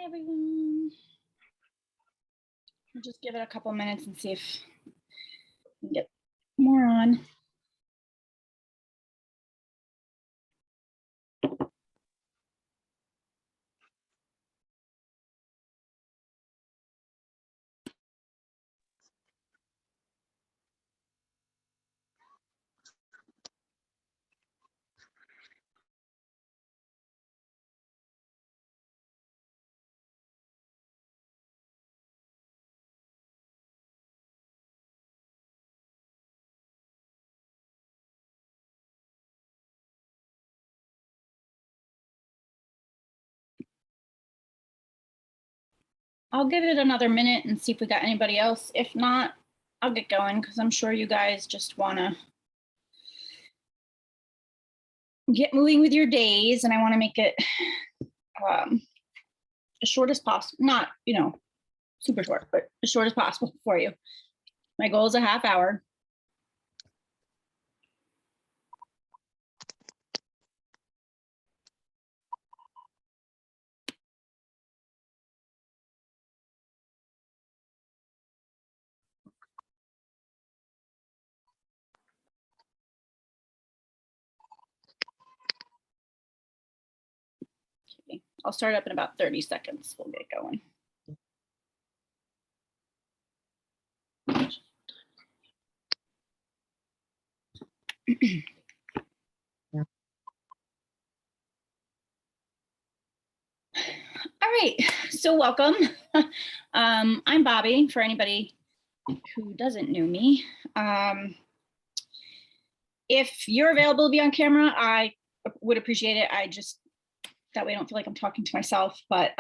Hi, everyone. We'll just give it a couple minutes and see if we can get more on. I'll give it another minute and see if we got anybody else. If not, I'll get going because I'm sure you guys just want to get moving with your days, and I want to make it as short as possible. Not, super short, but as short as possible for you. My goal is a half hour. Okay. I'll start up in about 30 seconds. We'll get going. All right, so welcome. I'm Bobby, for anybody who doesn't know me. If you're available to be on camera, I would appreciate it. That way I don't feel like I'm talking to myself, but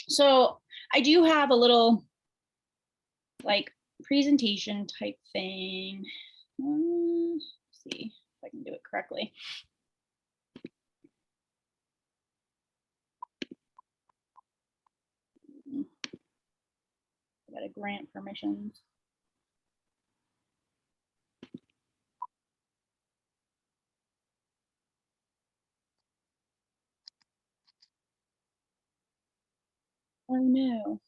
so I do have a little like presentation type thing. Let's see if I can do it correctly. I got to grant permissions. Oh no.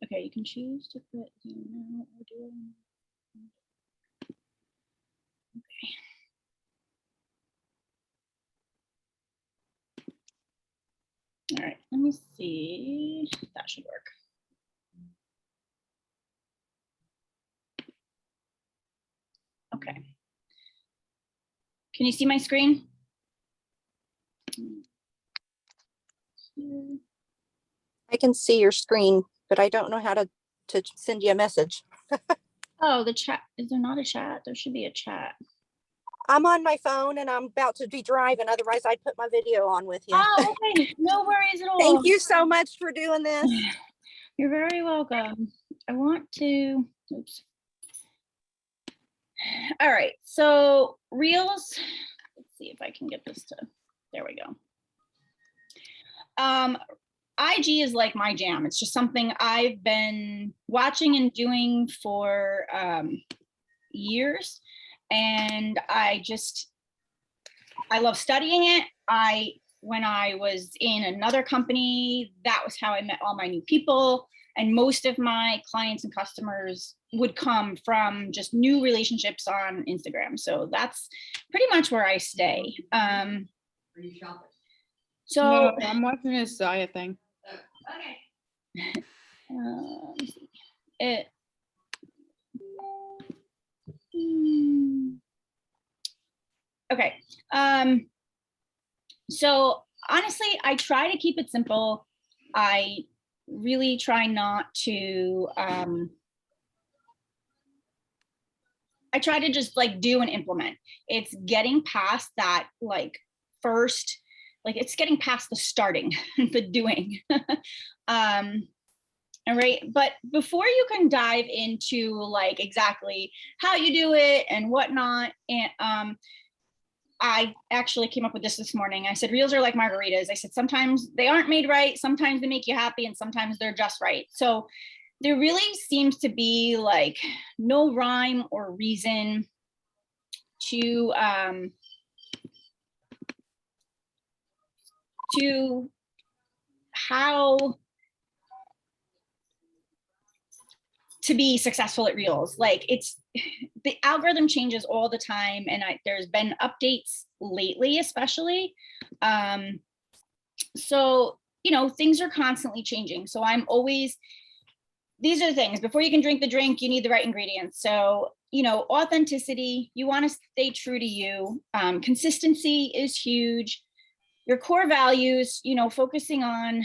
Okay, you can choose to put no or do. Okay. All right, let me see. That should work. Okay. Can you see my screen? I can see your screen, but I don't know how to send you a message. Oh, the chat. Is there not a chat? There should be a chat. I'm on my phone and I'm about to be driving. Otherwise, I'd put my video on with you. Oh, okay. No worries at all. Thank you so much for doing this. You're very welcome. I want to, oops. All right, so Reels, let's see if I can get this to, there we go. IG is like my jam. It's just something I've been watching and doing for years. And I love studying it. When I was in another company, that was how I met all my new people. And most of my clients and customers would come from just new relationships on Instagram. So that's pretty much where I stay. Are you shopping? So no, I'm watching this Zyia thing. Okay. Let me see. Okay. So honestly, I try to keep it simple. I really try not to, I try to just like do and implement. It's getting past that first, it's getting past the starting, the doing. All right, but before you can dive into exactly how you do it and whatnot, and I actually came up with this morning. I said, Reels are like margaritas. I said, sometimes they aren't made right. Sometimes they make you happy and sometimes they're just right. So there really seems to be no rhyme or reason to how to be successful at Reels. Like the algorithm changes all the time, and there's been updates lately, especially. So, you know, things are constantly changing. So I'm always, these are the things, before you can drink the drink, you need the right ingredients. So, you know, authenticity, you want to stay true to you. Consistency is huge. Your core values, you know, focusing on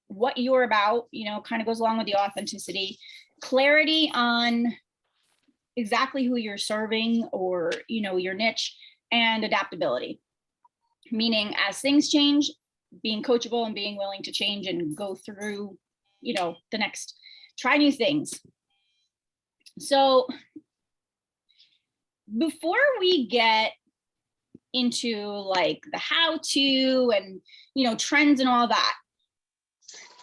what you're about, you know, kind of goes along with the authenticity. Clarity on exactly who you're serving, or, you know, your niche, and adaptability. Meaning as things change, being coachable and being willing to change and go through, you know, the next, try new things. So before we get into like the how to and, you know, trends and all that,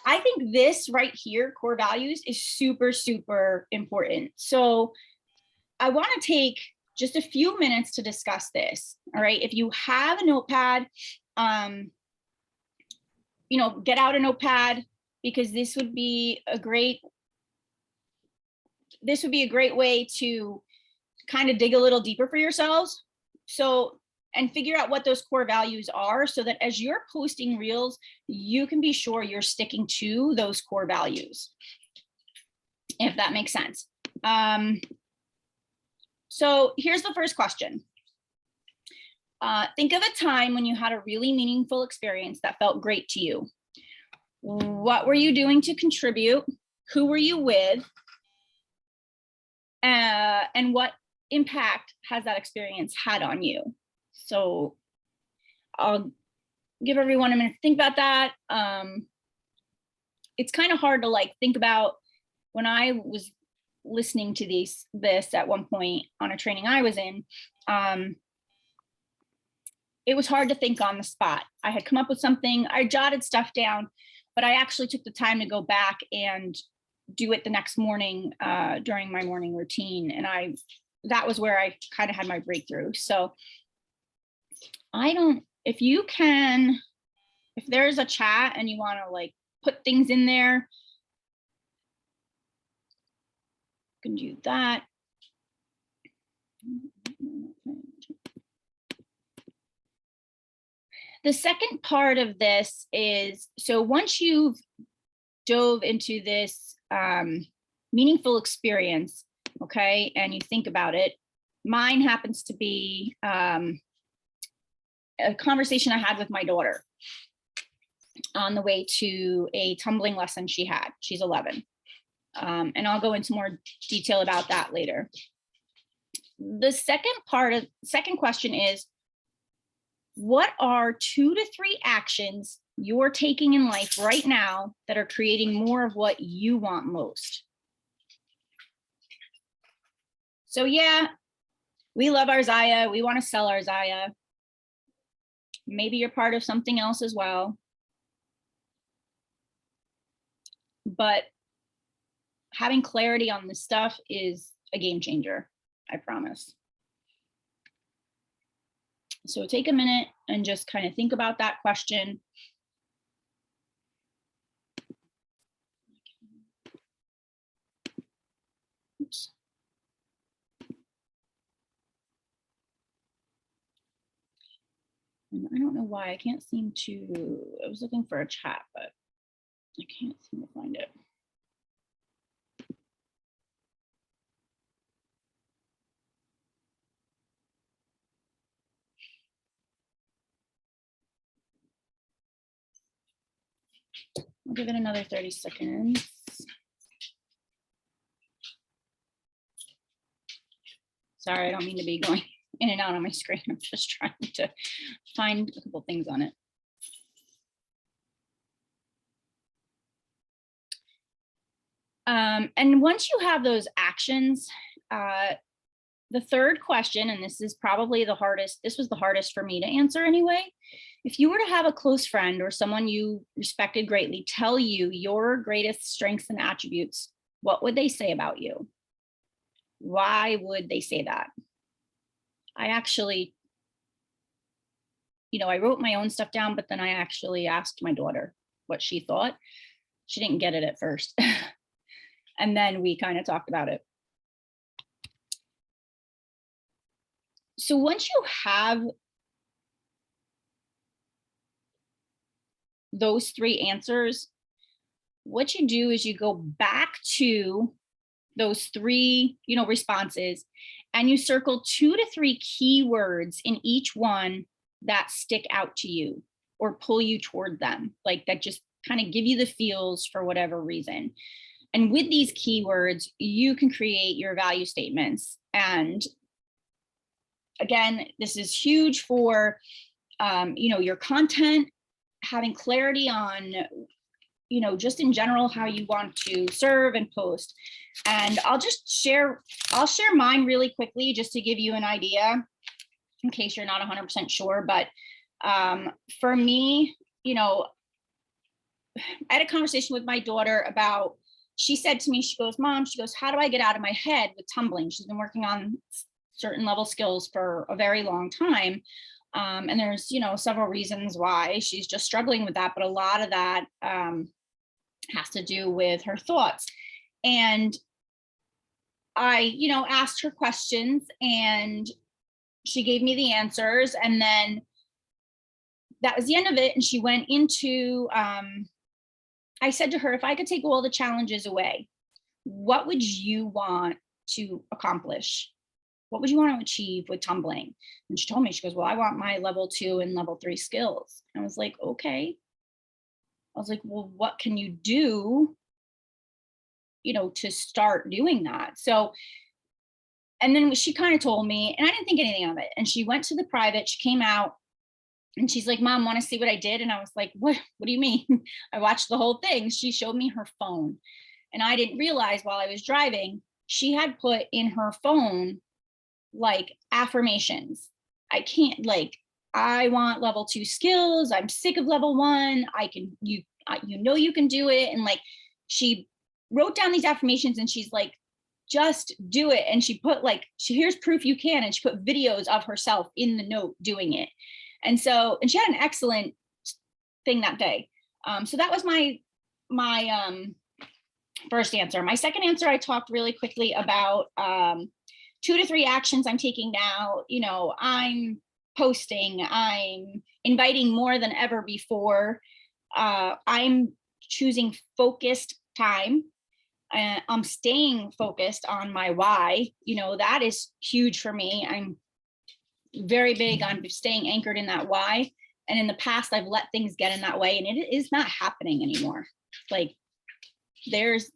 I think this right here, core values, is super, super important. So I want to take just a few minutes to discuss this. All right. If you have a notepad, you know, get out a notepad, because this would be a great way to kind of dig a little deeper for yourselves. So, and figure out what those core values are, so that as you're posting Reels, you can be sure you're sticking to those core values, if that makes sense. So here's the first question. Think of a time when you had a really meaningful experience that felt great to you. What were you doing to contribute? Who were you with? And what impact has that experience had on you? So I'll give everyone a minute to think about that. It's kind of hard to like think about. When I was listening to this at one point on a training I was in, it was hard to think on the spot. I had come up with something, I jotted stuff down, but I actually took the time to go back and do it the next morning during my morning routine. And that was where I kind of had my breakthrough. So if there's a chat and you want to like put things in there, you can do that. The second part of this is, so once you've dove into this meaningful experience, okay, and you think about it, mine happens to be a conversation I had with my daughter on the way to a tumbling lesson she had. She's 11. And I'll go into more detail about that later. The second question is, what are 2 to 3 actions you're taking in life right now that are creating more of what you want most? So yeah, we love our Zyia. We want to sell our Zyia. Maybe you're part of something else as well. But having clarity on this stuff is a game changer, I promise. So take a minute and just kind of think about that question. Oops. And I don't know why I can't seem to, I was looking for a chat, but I can't seem to find it. I'll give it another 30 seconds. Sorry, I don't mean to be going in and out on my screen. I'm just trying to find a couple things on it. And once you have those actions, the third question, and this is probably the hardest, this was the hardest for me to answer anyway. If you were to have a close friend or someone you respected greatly tell you your greatest strengths and attributes, what would they say about you? Why would they say that? I actually, I wrote my own stuff down, but then I actually asked my daughter what she thought. She didn't get it at first. And then we kind of talked about it. So once you have those three answers, what you do is you go back to those three, responses, and you circle 2 to 3 keywords in each one that stick out to you or pull you toward them, like that just kind of give you the feels for whatever reason. And with these keywords, you can create your value statements. And again, this is huge for, your content, having clarity on, just in general, how you want to serve and post. And I'll share mine really quickly just to give you an idea in case you're not 100% sure. But for me, I had a conversation with my daughter about, she said to me, she goes, Mom, how do I get out of my head with tumbling? She's been working on certain level skills for a very long time. And there's, several reasons why she's just struggling with that. But a lot of that has to do with her thoughts. And I, asked her questions and she gave me the answers. And then that was the end of it. And she went into, I said to her, if I could take all the challenges away, what would you want to accomplish? What would you want to achieve with tumbling? And she told me, she goes, well, I want my level 2 and level 3 skills. And I was like, okay. I was like, well, what can you do, to start doing that? So, and then she kind of told me, and I didn't think anything of it. And she went to the private, she came out and she's like, Mom, want to see what I did? And I was like, what do you mean? I watched the whole thing. She showed me her phone. And I didn't realize while I was driving, she had put in her phone like affirmations. I want level 2 skills. I'm sick of level 1. You can do it. And like, she wrote down these affirmations and she's like, just do it. And she put here's proof you can. And she put videos of herself in the note doing it. And she had an excellent thing that day. So that was my first answer. My second answer, I talked really quickly about 2 to 3 actions I'm taking now. I'm posting, I'm inviting more than ever before. I'm choosing focused time. I'm staying focused on my why. That is huge for me. I'm very big on staying anchored in that why. And in the past, I've let things get in that way and it is not happening anymore. Like, there's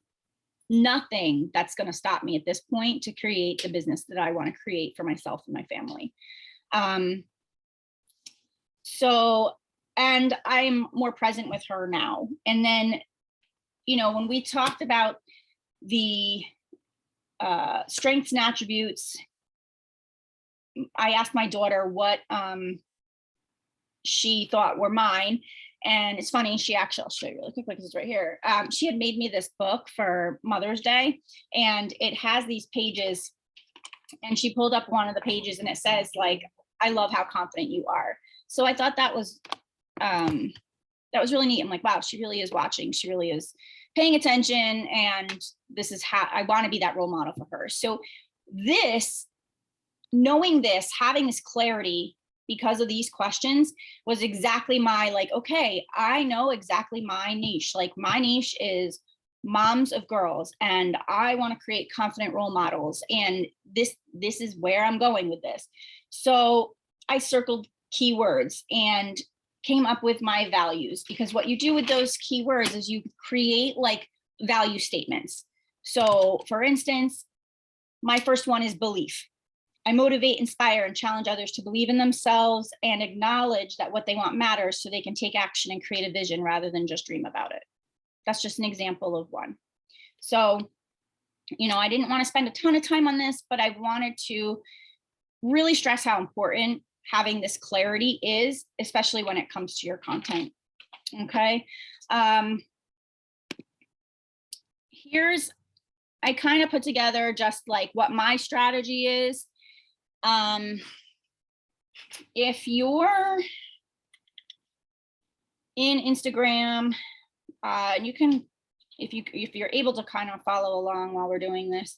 nothing that's going to stop me at this point to create the business that I want to create for myself and my family. And I'm more present with her now. And then, when we talked about the strengths and attributes, I asked my daughter what she thought were mine. And it's funny, I'll show you really quickly because it's right here. She had made me this book for Mother's Day, and it has these pages. And she pulled up one of the pages and it says, like, I love how confident you are. So I thought that was really neat. I'm like, wow, she really is watching. She really is paying attention. And this is how I want to be that role model for her. So knowing this, having this clarity because of these questions was exactly my, like, okay, I know exactly my niche. Like, my niche is moms of girls, and I want to create confident role models. And this is where I'm going with this. So I circled keywords and came up with my values, because what you do with those keywords is you create like value statements. So for instance, my first one is belief. I motivate, inspire, and challenge others to believe in themselves and acknowledge that what they want matters so they can take action and create a vision rather than just dream about it. That's just an example of one. So, I didn't want to spend a ton of time on this, but I wanted to really stress how important having this clarity is, especially when it comes to your content. Okay. I kind of put together just like what my strategy is. If you're in Instagram, You can, if you're able to kind of follow along while we're doing this.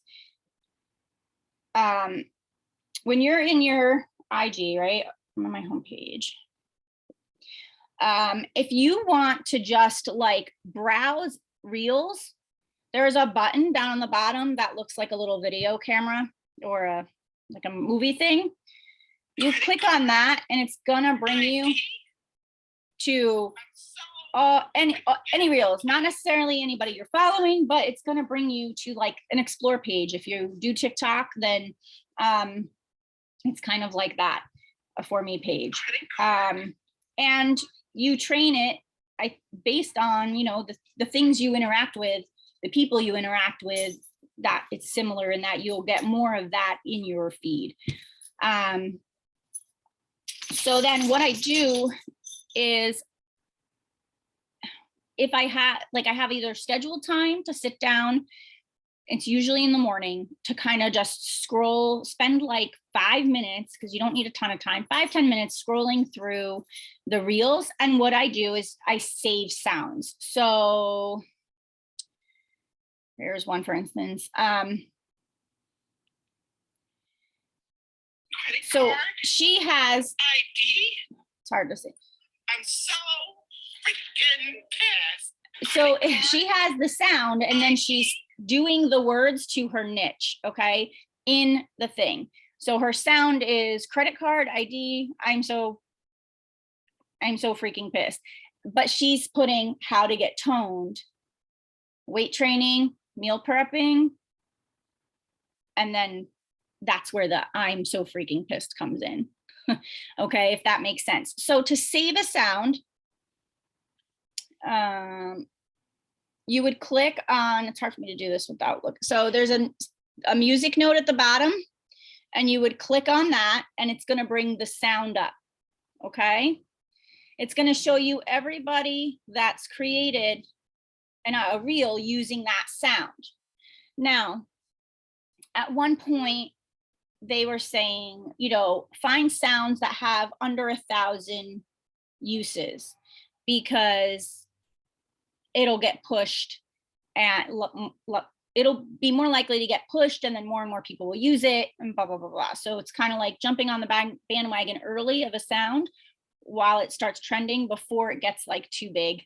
When you're in your IG, right? I'm on my homepage. If you want to just like browse reels, there's a button down on the bottom that looks like a little video camera or like a movie thing. You click on that and it's gonna bring you to any reels, not necessarily anybody you're following, but it's gonna bring you to like an explore page. If you do TikTok, then it's kind of like that, a For Me page. And you train it based on, you know, the things you interact with, the people you interact with, that it's similar in that you'll get more of that in your feed. So then what I do is if I have either scheduled time to sit down, it's usually in the morning, to kind of just scroll, spend like 5 minutes, because you don't need a ton of time, 5-10 minutes scrolling through the reels. And what I do is I save sounds. So here's one, for instance. So she has, it's hard to say. I'm so freaking pissed. So she has the sound and then she's doing the words to her niche, okay, in the thing. So her sound is credit card, ID, I'm so freaking pissed. But she's putting how to get toned, weight training, meal prepping, and then that's where the I'm so freaking pissed comes in. Okay, if that makes sense. So to save a sound, you would click on, it's hard for me to do this without look. So there's a music note at the bottom and you would click on that and it's going to bring the sound up. Okay. It's going to show you everybody that's created a reel using that sound. Now, at one point they were saying, you know, find sounds that have under 1,000 uses because it'll get pushed and it'll be more likely to get pushed and then more people will use it and blah, blah, blah, blah. So it's kind of like jumping on the bandwagon early of a sound while it starts trending before it gets like too big.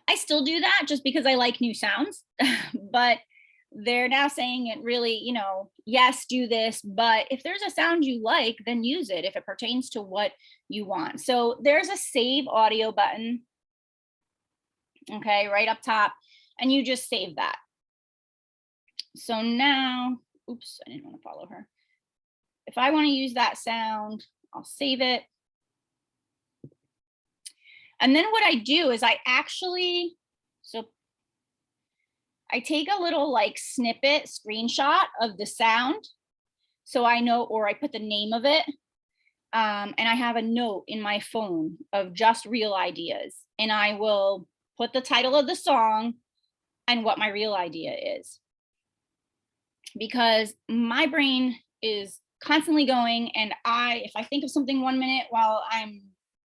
I still do that just because I like new sounds, but they're now saying it really, you know, yes, do this, but if there's a sound you like, then use it if it pertains to what you want. So there's a save audio button, okay, right up top, and you just save that. So now, oops, I didn't want to follow her. If I want to use that sound, I'll save it. And then what I do is I take a little like snippet screenshot of the sound. So I know, or I put the name of it. And I have a note in my phone of just reel ideas. And I will put the title of the song and what my reel idea is. Because my brain is constantly going, and if I think of something 1 minute while I'm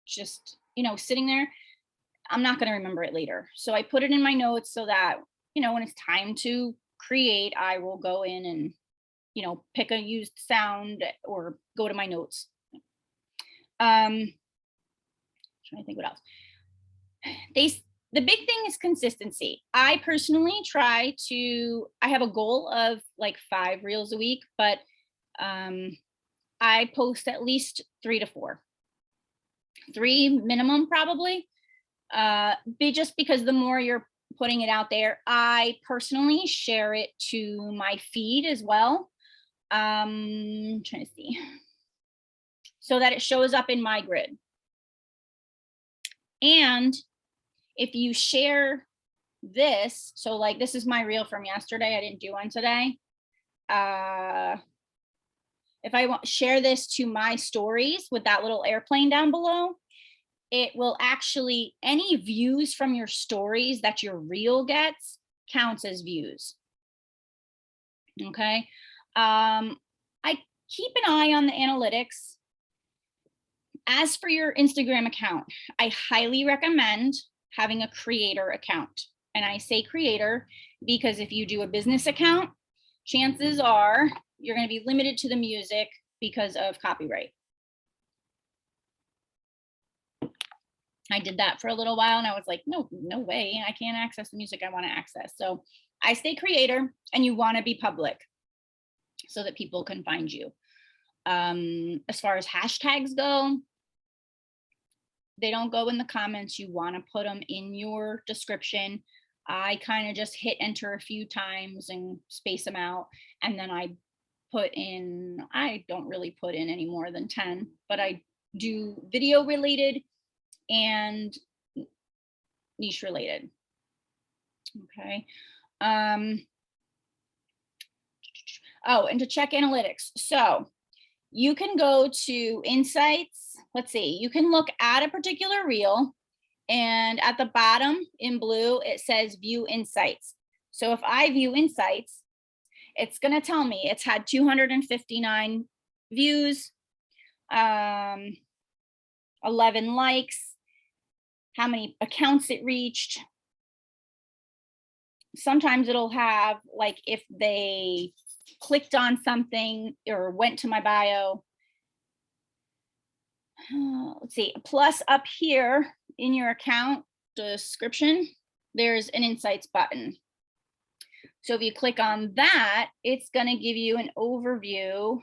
just, you know, sitting there, I'm not going to remember it later. So I put it in my notes so that, you know, when it's time to create, I will go in and, you know, pick a used sound or go to my notes. Trying to think what else. The big thing is consistency. I personally I have a goal of like 5 reels a week, but I post at least 3 to 4. 3 minimum probably. Just because the more you're putting it out there, I personally share it to my feed as well. Trying to see. So that it shows up in my grid. And if you share this, so like this is my reel from yesterday, I didn't do one today. If I share this to my stories with that little airplane down below, it will actually, any views from your stories that your reel gets counts as views. Okay. I keep an eye on the analytics. As for your Instagram account, I highly recommend having a creator account. And I say creator because if you do a business account, chances are you're going to be limited to the music because of copyright. I did that for a little while and I was like, no way, I can't access the music I want to access. So I say creator, and you want to be public so that people can find you. As far as hashtags go, they don't go in the comments. You want to put them in your description. I kind of just hit enter a few times and space them out. And then I put in, I don't really put in any more than 10, but I do video related and niche related. Okay. Oh, and to check analytics. So you can go to insights. Let's see, you can look at a particular reel, and at the bottom in blue, it says view insights. So if I view insights, it's going to tell me it's had 259 views, 11 likes, how many accounts it reached. Sometimes it'll have like if they clicked on something or went to my bio. Let's see, plus up here in your account description, there's an insights button. So if you click on that, it's going to give you an overview,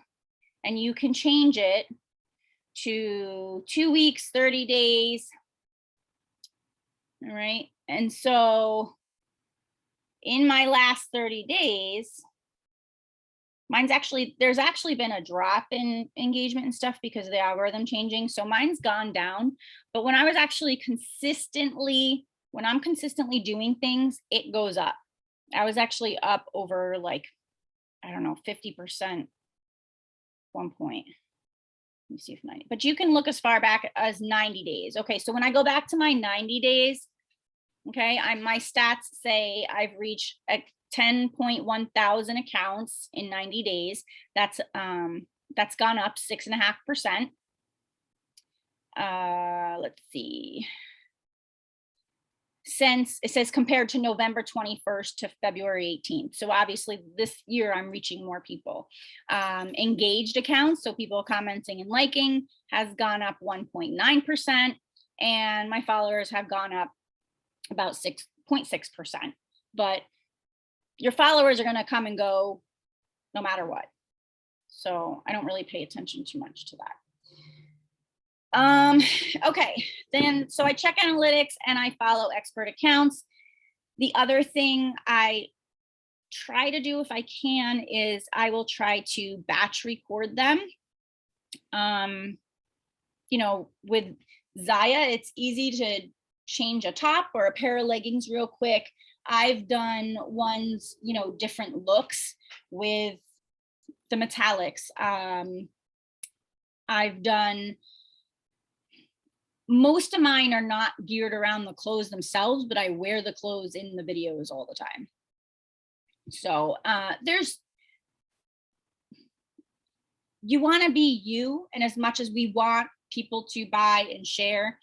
and you can change it to 2 weeks, 30 days. All right. And so in my last 30 days, there's actually been a drop in engagement and stuff because of the algorithm changing. So mine's gone down. But when I was actually when I'm consistently doing things, it goes up. I was actually up over like, I don't know, 50% one point. Let me see if 90, but you can look as far back as 90 days. Okay, so when I go back to my 90 days, okay, my stats say I've reached 10.1 thousand accounts in 90 days. That's gone up 6.5%. Let's see. Since it says compared to November 21st to February 18th. So obviously this year I'm reaching more people. Engaged accounts, so people commenting and liking, has gone up 1.9%. And my followers have gone up about 6.6%. But your followers are going to come and go no matter what. So I don't really pay attention too much to that. Okay, then, so I check analytics and I follow expert accounts. The other thing I try to do if I can is I will try to batch record them. You know, with Zyia, it's easy to change a top or a pair of leggings real quick. I've done ones, you know, different looks with the metallics. I've done, most of mine are not geared around the clothes themselves, but I wear the clothes in the videos all the time. So you want to be you, and as much as we want people to buy and share,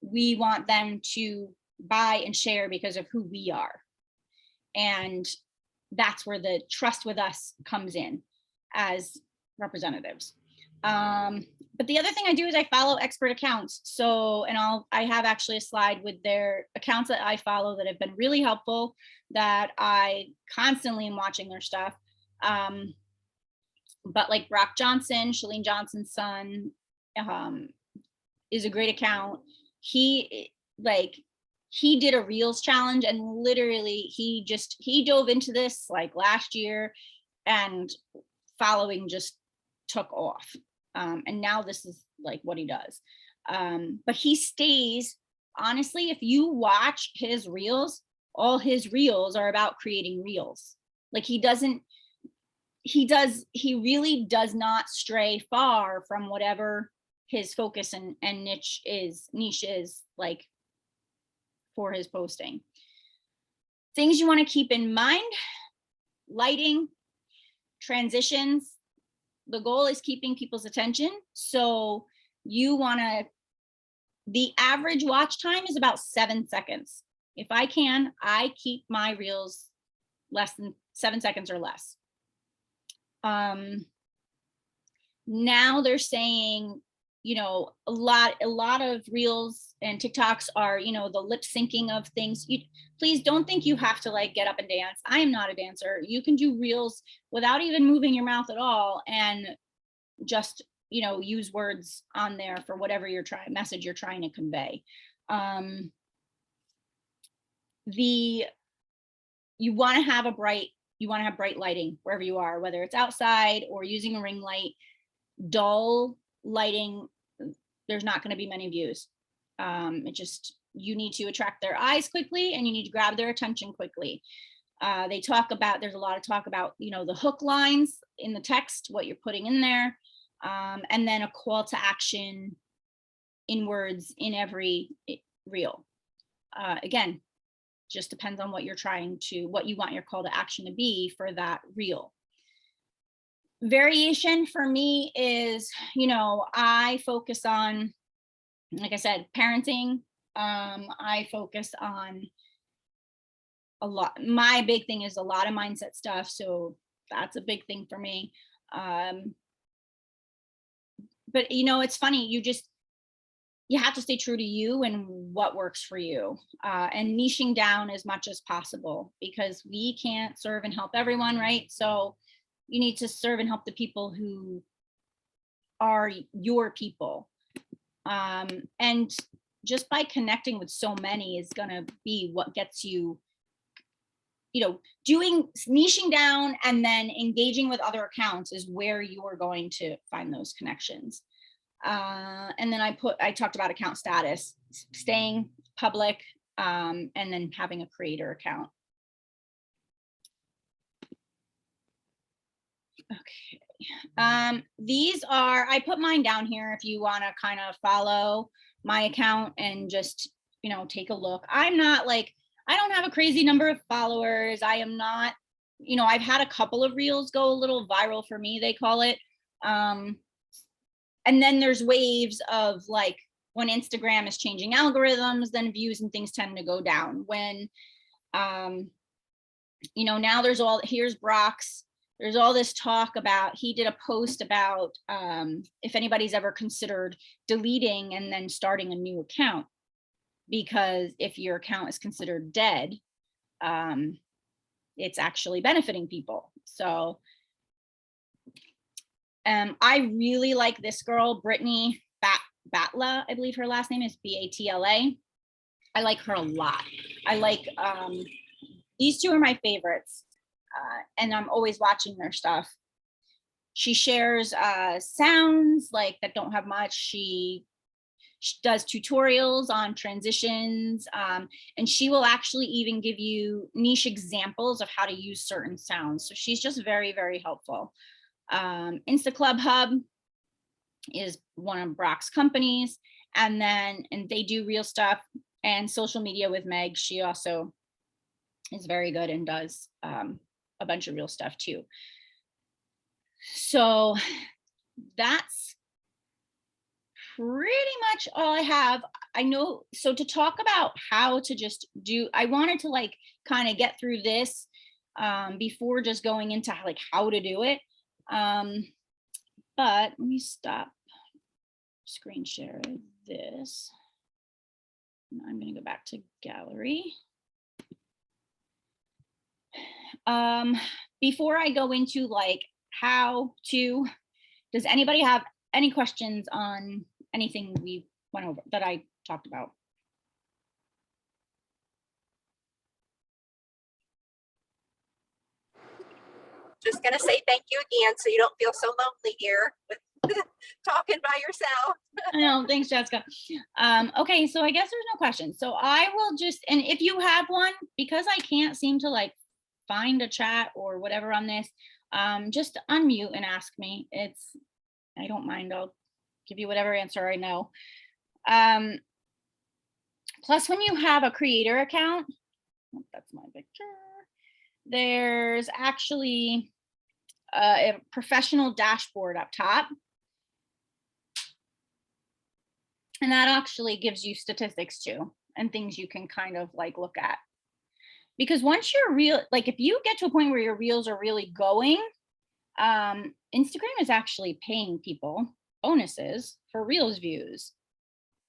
we want them to buy and share because of who we are. And that's where the trust with us comes in as representatives. But the other thing I do is I follow expert accounts. So, and I have actually a slide with their accounts that I follow that have been really helpful, that I constantly am watching their stuff. But like Brock Johnson, Shalene Johnson's son, is a great account. He did a Reels challenge, and literally he dove into this like last year, and following just took off. And now this is like what he does. But he stays, honestly, if you watch his Reels, all his Reels are about creating Reels. Like he really does not stray far from whatever his focus and niche is like for his posting. Things you want to keep in mind: lighting, transitions. The goal is keeping people's attention. So you want to, the average watch time is about 7 seconds. If I can, I keep my reels less than 7 seconds or less. Now they're saying, you know, a lot of reels and TikToks are, you know, the lip syncing of things. Please don't think you have to like get up and dance. I am not a dancer. You can do reels without even moving your mouth at all and just, you know, use words on there for whatever message you're trying to convey. You want to have bright lighting wherever you are, whether it's outside or using a ring light. Dull lighting, there's not going to be many views. You need to attract their eyes quickly, and you need to grab their attention quickly. There's a lot of talk about, you know, the hook lines in the text, what you're putting in there, and then a call to action in words in every reel. Again, just depends on what you want your call to action to be for that reel. Variation for me is, you know, I focus on, like I said, parenting. I focus on a lot. My big thing is a lot of mindset stuff. So that's a big thing for me. But you know, it's funny, you have to stay true to you and what works for you, and niching down as much as possible, because we can't serve and help everyone, right? So you need to serve and help the people who are your people. And just by connecting with so many is going to be what gets you, you know, niching down and then engaging with other accounts is where you are going to find those connections. And then I talked about account status, staying public, and then having a creator account. Okay. These are, I put mine down here if you want to kind of follow my account and just, you know, take a look. I'm not like, I don't have a crazy number of followers. I am not, you know, I've had a couple of reels go a little viral for me, they call it. And then there's waves of like, when Instagram is changing algorithms, then views and things tend to go down. When, you know, now here's Brock's. There's all this talk about, he did a post about if anybody's ever considered deleting and then starting a new account, because if your account is considered dead, it's actually benefiting people. So I really like this girl, Brittany Batla, I believe her last name is Batla. I like her a lot. I like, these two are my favorites. And I'm always watching their stuff. She shares sounds like that don't have much. She does tutorials on transitions, and she will actually even give you niche examples of how to use certain sounds. So she's just very, very helpful. Insta Club Hub is one of Brock's companies, and they do real stuff, and social media with Meg. She also is very good and does a bunch of real stuff too. So that's pretty much all I have. I know, so to talk about how to just do, I wanted to like kind of get through this before just going into like how to do it. But let me stop screen share this. I'm going to go back to gallery. Before I go into like how to, does anybody have any questions on anything we went over that I talked about? Just gonna say thank you again, so you don't feel so lonely here with talking by yourself. I know, thanks, Jessica. Okay, so I guess there's no questions. So I will just, and if you have one, because I can't seem to like find a chat or whatever on this, just unmute and ask me. I don't mind, I'll give you whatever answer I know. Plus, when you have a creator account, that's my picture, there's actually a professional dashboard up top. And that actually gives you statistics too, and things you can kind of like look at. Because once you're real, like if you get to a point where your reels are really going, Instagram is actually paying people bonuses for reels views.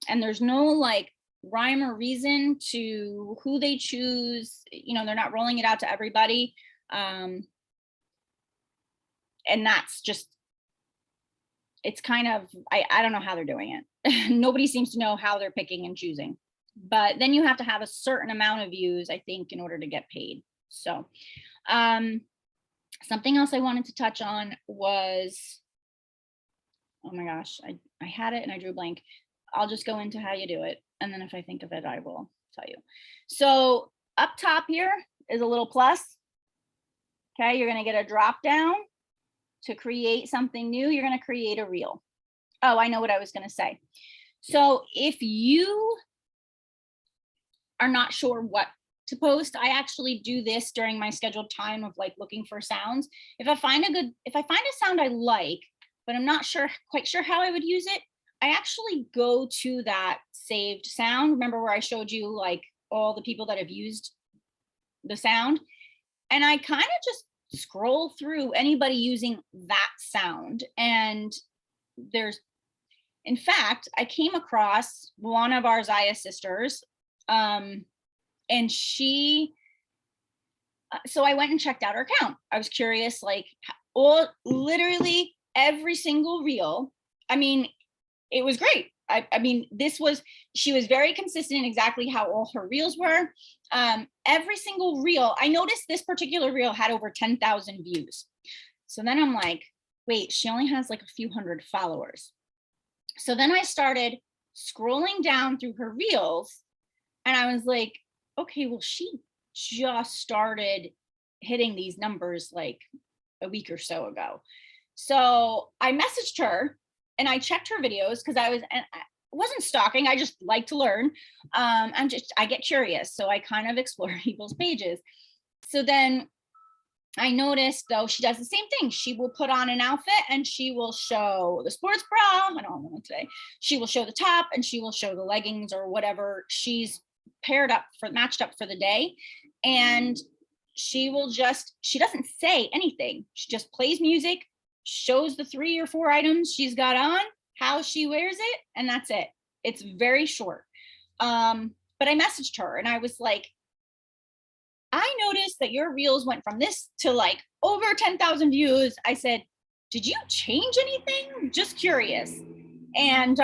And there's no like rhyme or reason to who they choose. You know, they're not rolling it out to everybody. And that's just, it's kind of, I don't know how they're doing it. Nobody seems to know how they're picking and choosing. But then you have to have a certain amount of views, I think, in order to get paid. So something else I wanted to touch on was, oh my gosh, I had it and I drew a blank. I'll just go into how you do it. And then if I think of it, I will tell you. So up top here is a little plus. Okay, you're gonna get a drop down to create something new. You're gonna create a reel. Oh, I know what I was gonna say. So if you are not sure what to post, I actually do this during my scheduled time of like looking for sounds. If I find a sound I like, but I'm not quite sure how I would use it, I actually go to that saved sound. Remember where I showed you like all the people that have used the sound? And I kind of just scroll through anybody using that sound. And in fact, I came across one of our Zyia sisters, and so I went and checked out her account. I was curious, like, literally every single reel. I mean, it was great. I mean, she was very consistent in exactly how all her reels were. Every single reel, I noticed this particular reel had over 10,000 views. So then I'm like, wait, she only has like a few hundred followers. So then I started scrolling down through her reels and I was like, okay, well, she just started hitting these numbers like a week or so ago. So I messaged her and I checked her videos because I wasn't stalking. I just like to learn. I get curious. So I kind of explore people's pages. So then I noticed though, she does the same thing. She will put on an outfit and she will show the sports bra. I don't know today. She will show the top and she will show the leggings or whatever she's matched up for the day. And she doesn't say anything. She just plays music, shows the 3 or 4 items she's got on, how she wears it, and that's it. It's very short. But I messaged her and I was like, I noticed that your reels went from this to like over 10,000 views. I said, did you change anything? Just curious. And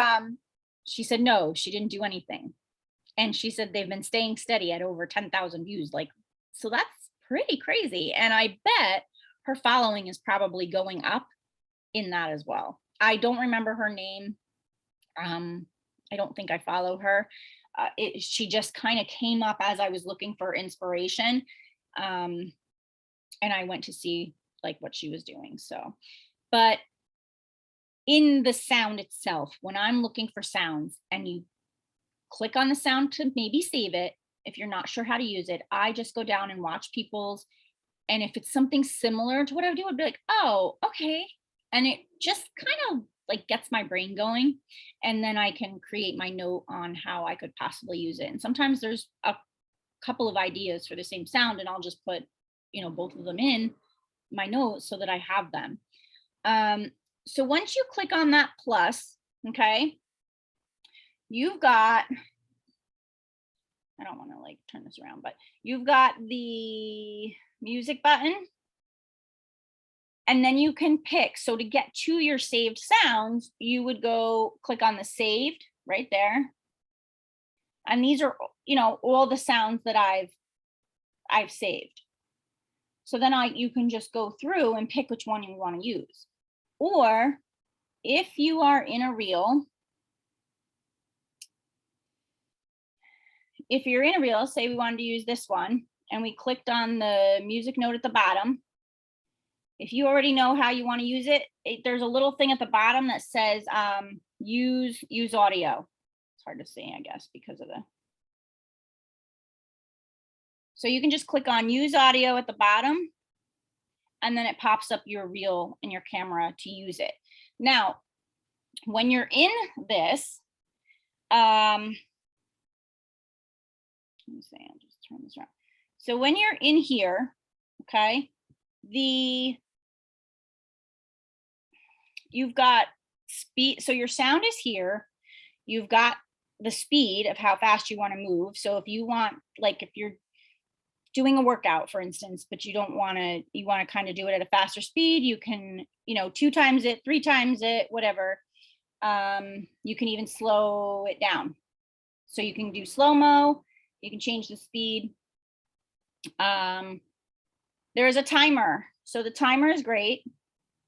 she said, no, she didn't do anything. And she said they've been staying steady at over 10,000 views. Like, so that's pretty crazy. And I bet her following is probably going up in that as well. I don't remember her name. I don't think I follow her. She just kind of came up as I was looking for inspiration. And I went to see like what she was doing. So, but in the sound itself, when I'm looking for sounds and you click on the sound to maybe save it, if you're not sure how to use it, I just go down and watch people's. And if it's something similar to what I do, I'd be like, oh, okay. And it just kind of like gets my brain going. And then I can create my note on how I could possibly use it. And sometimes there's a couple of ideas for the same sound and I'll just put, both of them in my notes so that I have them. So once you click on that plus, okay, you've got, I don't want to like turn this around, but you've got the music button. And then you can pick. So to get to your saved sounds, you would go click on the saved right there. And these are, all the sounds that I've saved. So then you can just go through and pick which one you want to use. Or if you are in a reel, say we wanted to use this one and we clicked on the music note at the bottom. If you already know how you want to use it, there's a little thing at the bottom that says use audio. It's hard to see, I guess, because of the. So you can just click on use audio at the bottom and then it pops up your reel and your camera to use it. Now, when you're in this, Let me see, I'll just turn this around. So when you're in here, okay, you've got speed. So your sound is here. You've got the speed of how fast you want to move. So if you want, like if you're doing a workout, for instance, but you don't want to, you want to kind of do it at a faster speed, you can, 2 times it, 3 times it, whatever. You can even slow it down. So you can do slow-mo, you can change the speed. There is a timer. So the timer is great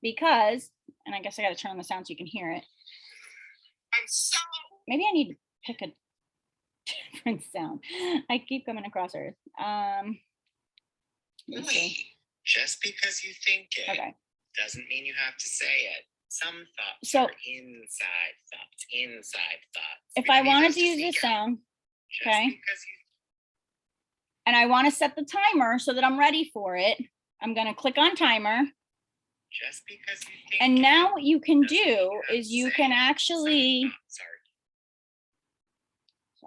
because, and I guess I got to turn on the sound so you can hear it. I'm so Maybe I need to pick a different sound. I keep coming across Earth. Let's see. wait. Just because you think it Okay. doesn't mean you have to say it. Some thoughts So- are inside thoughts. Inside thoughts. If We I don't need wanted those to use sneak this out. sound, Just okay. because you and I want to set the timer so that I'm ready for it, I'm going to click on timer. just because you think And it now what you can doesn't mean do you have is to you say can it. Some actually, thoughts are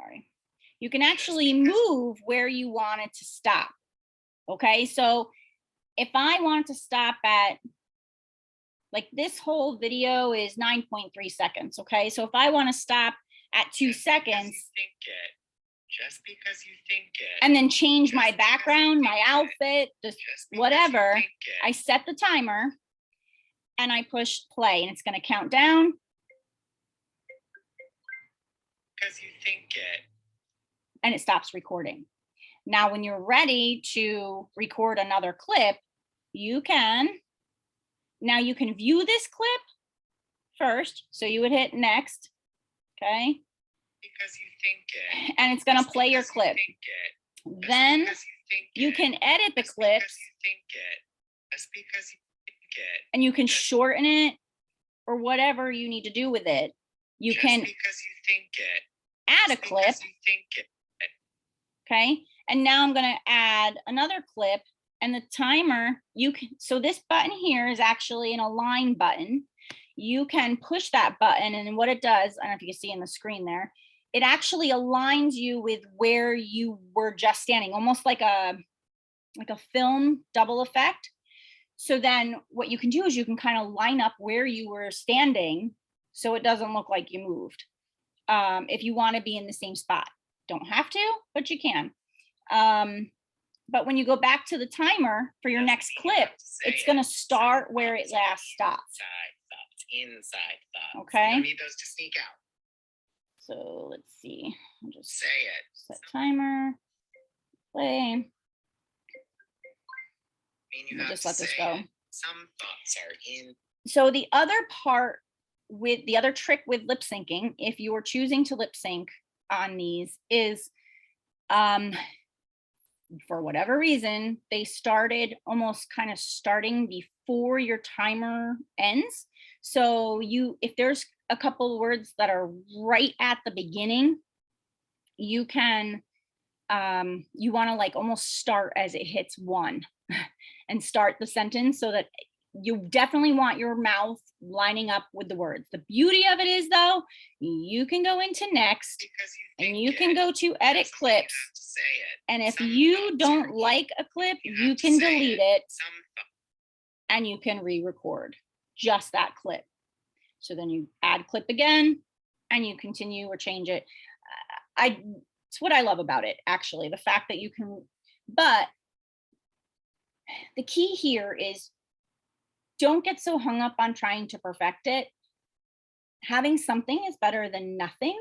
sorry, you can actually move where you want it to stop. Okay, so if I want to stop at, like this whole video is 9.3 seconds. Okay, so if I want to stop at 2 just because you seconds think it. Just because you think it. and then change my Just because you background, my think it. outfit, just Just because you whatever, think it. I set the timer and I push play and it's going to count down. Because you think it. And it stops recording. Now, when you're ready to record another clip, you can view this clip first. So you would hit next, okay? Because you think it. And it's gonna Just play your because you clip. think it. Just Then because you think you it. can edit the Just clips because you think it. Just because you think it. and you can Just- shorten it or whatever you need to do with it. You Just can because you think it. add a Just clip, because you think it. okay? And now I'm gonna add another clip and the timer, so this button here is actually an align button. You can push that button and what it does, I don't know if you can see in the screen there, it actually aligns you with where you were just standing, almost like a film double effect. So then what you can do is you can kind of line up where you were standing so it doesn't look like you moved. If you want to be in the same spot. Don't have to, but you can. But when you go back to the timer for your Doesn't next mean you clip, have to say it's it. gonna Some start where it thoughts are last stopped. Inside thoughts. Inside thoughts. Okay. You don't need those to sneak out. So let's see. I'll just Say it. set timer, play. I mean, you We'll have just to let this say go. it. Some thoughts are in. So the other part with the other trick with lip syncing, if you're choosing to lip sync on these, is for whatever reason, they started almost kind of starting before your timer ends. So if there's a couple words that are right at the beginning, you can, you want to like almost start as it hits 1 and start the sentence so that you definitely want your mouth lining up with the words. The beauty of it is though, you can go into next Because you and think you can it. go to edit Doesn't mean you clips. have to say it. And if Some you thoughts don't are like a clip, you you have to can say delete it Some thoughts. and you can re-record just that clip. So then you add clip again and you continue or change it. It's what I love about it, actually, the fact that you can, but the key here is don't get so hung up on trying to perfect it. Having something is better than nothing.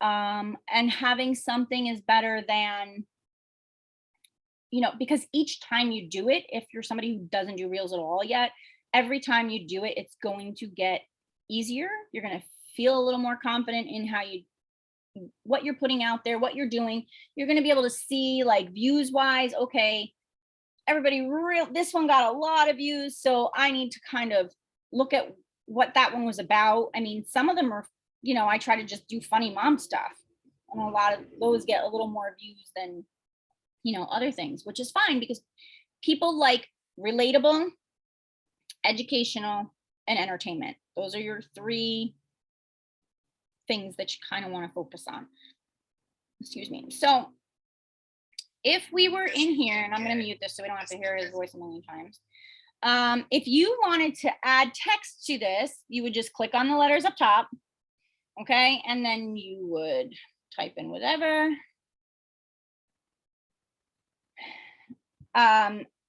And having something is better than, because each time you do it, if you're somebody who doesn't do reels at all yet, every time you do it, it's going to get easier. You're going to feel a little more confident in what you're putting out there, what you're doing. You're going to be able to see, like, views wise, okay, this one got a lot of views, so I need to kind of look at what that one was about. I mean, some of them are, I try to just do funny mom stuff, and a lot of those get a little more views than, other things, which is fine because people like relatable, educational, and entertainment. Those are your 3 things that you kind of want to focus on. Excuse me. So if we were in here, and I'm going to mute this so we don't have to hear his voice a million times. If you wanted to add text to this, you would just click on the letters up top. Okay. And then you would type in whatever.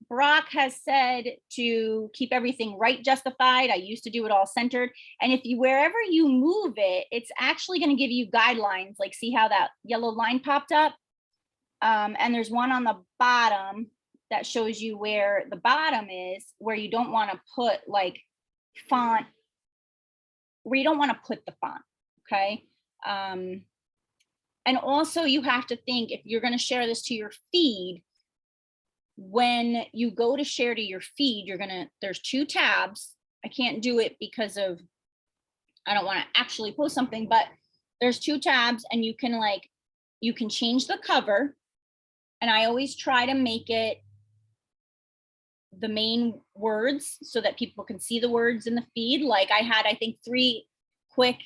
Brock has said to keep everything right justified. I used to do it all centered. And if you, wherever you move it, it's actually going to give you guidelines. Like, see how that yellow line popped up? And there's one on the bottom that shows you where the bottom is, where you don't want to put like font, where you don't want to put the font. Okay. And also you have to think, if you're going to share this to your feed, when you go to share to your feed, there's 2 tabs. I can't do it because of, I don't want to actually post something, but there's 2 tabs, and you can change the cover. And I always try to make it the main words so that people can see the words in the feed. Like, I had, I think, 3 quick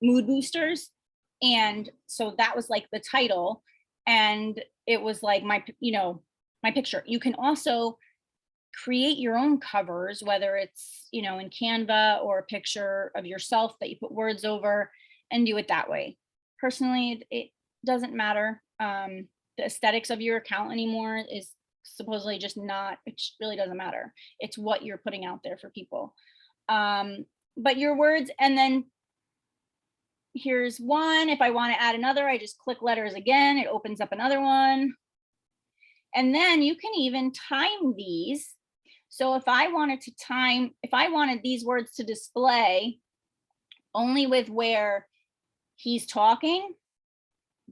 mood boosters. And so that was like the title, and it was like my picture. You can also create your own covers, whether it's, in Canva or a picture of yourself that you put words over, and do it that way. Personally, it doesn't matter. The aesthetics of your account anymore is supposedly just not, it really doesn't matter. It's what you're putting out there for people. But your words, and then here's one. If I want to add another, I just click letters again. It opens up another one. And then you can even time these. So if I wanted these words to display only with where he's talking,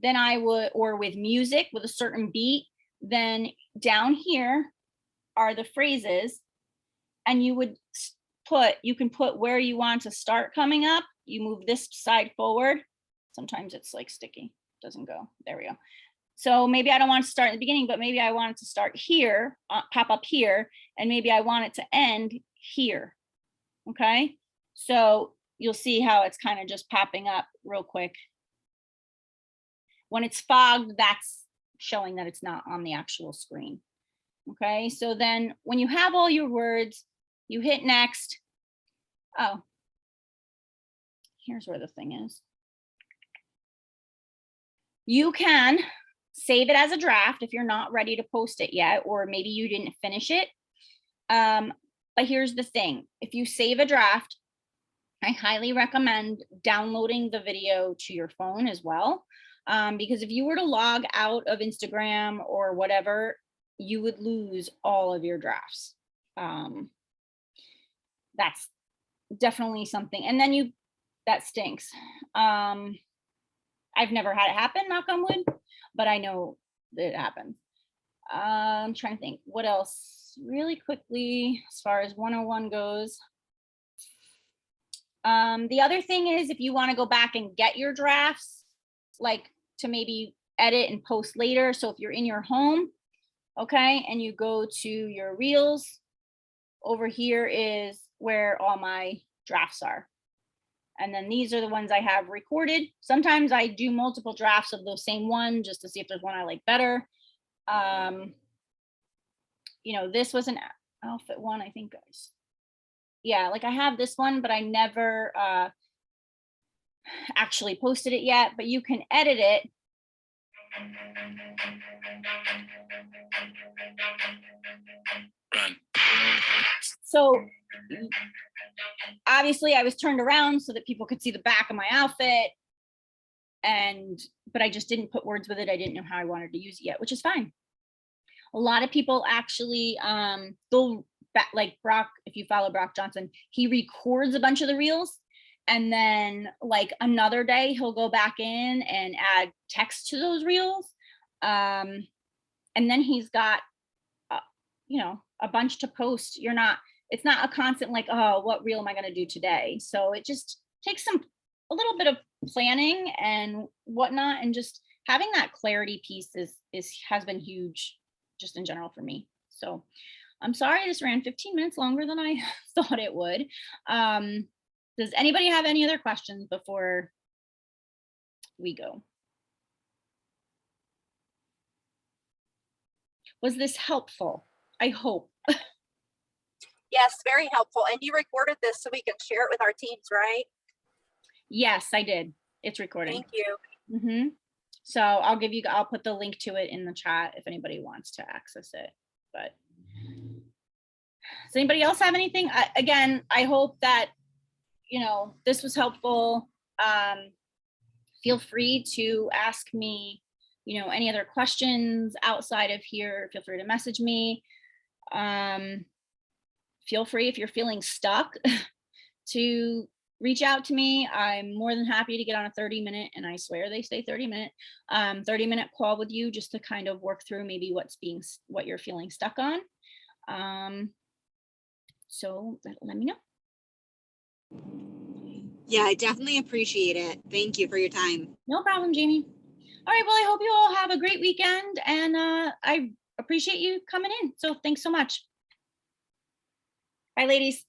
then I would, or with music with a certain beat, then down here are the phrases, and you can put where you want to start coming up. You move this side forward. Sometimes it's like sticky, doesn't go. There we go. So maybe I don't want to start at the beginning, but maybe I want it to start here, pop up here, and maybe I want it to end here. Okay. So you'll see how it's kind of just popping up real quick. When it's fogged, that's showing that it's not on the actual screen. Okay. So then when you have all your words, you hit next. Oh, here's where the thing is. You can save it as a draft if you're not ready to post it yet, or maybe you didn't finish it. But here's the thing. If you save a draft, I highly recommend downloading the video to your phone as well. Because if you were to log out of Instagram or whatever, you would lose all of your drafts. That's definitely something. And then that stinks. I've never had it happen, knock on wood, but I know that it happens. I'm trying to think what else really quickly as far as 101 goes. The other thing is, if you want to go back and get your drafts, like to maybe edit and post later. So if you're in your home, okay, and you go to your reels, over here is where all my drafts are. And then these are the ones I have recorded. Sometimes I do multiple drafts of those same one just to see if there's one I like better. This was an outfit one, I think, guys. Yeah, like I have this one, but I never actually posted it yet, but you can edit it. Run. So obviously I was turned around so that people could see the back of my outfit, but I just didn't put words with it. I didn't know how I wanted to use it yet, which is fine. A lot of people actually, like Brock, if you follow Brock Johnson, he records a bunch of the reels, and then like another day he'll go back in and add text to those reels. And then he's got, a bunch to post. It's not a constant like, oh, what reel am I going to do today? So it just takes a little bit of planning and whatnot, and just having that clarity piece has been huge just in general for me. So I'm sorry this ran 15 minutes longer than I thought it would. Does anybody have any other questions before we go. Was this helpful? I hope. Yes, very helpful. And you recorded this so we can share it with our teams, right? Yes, I did. It's recording. Thank you. Mm-hmm. So I'll put the link to it in the chat if anybody wants to access it. But does anybody else have anything? Again, I hope that, this was helpful. Feel free to ask me, any other questions outside of here. Feel free to message me. Feel free, if you're feeling stuck, to reach out to me. I'm more than happy to get on a 30-minute, and I swear they say 30-minute, 30-minute call with you just to kind of work through maybe what you're feeling stuck on. So let me know. Yeah, I definitely appreciate it. Thank you for your time. No problem, Jamie. All right, well, I hope you all have a great weekend, and I appreciate you coming in. So thanks so much. Bye, ladies.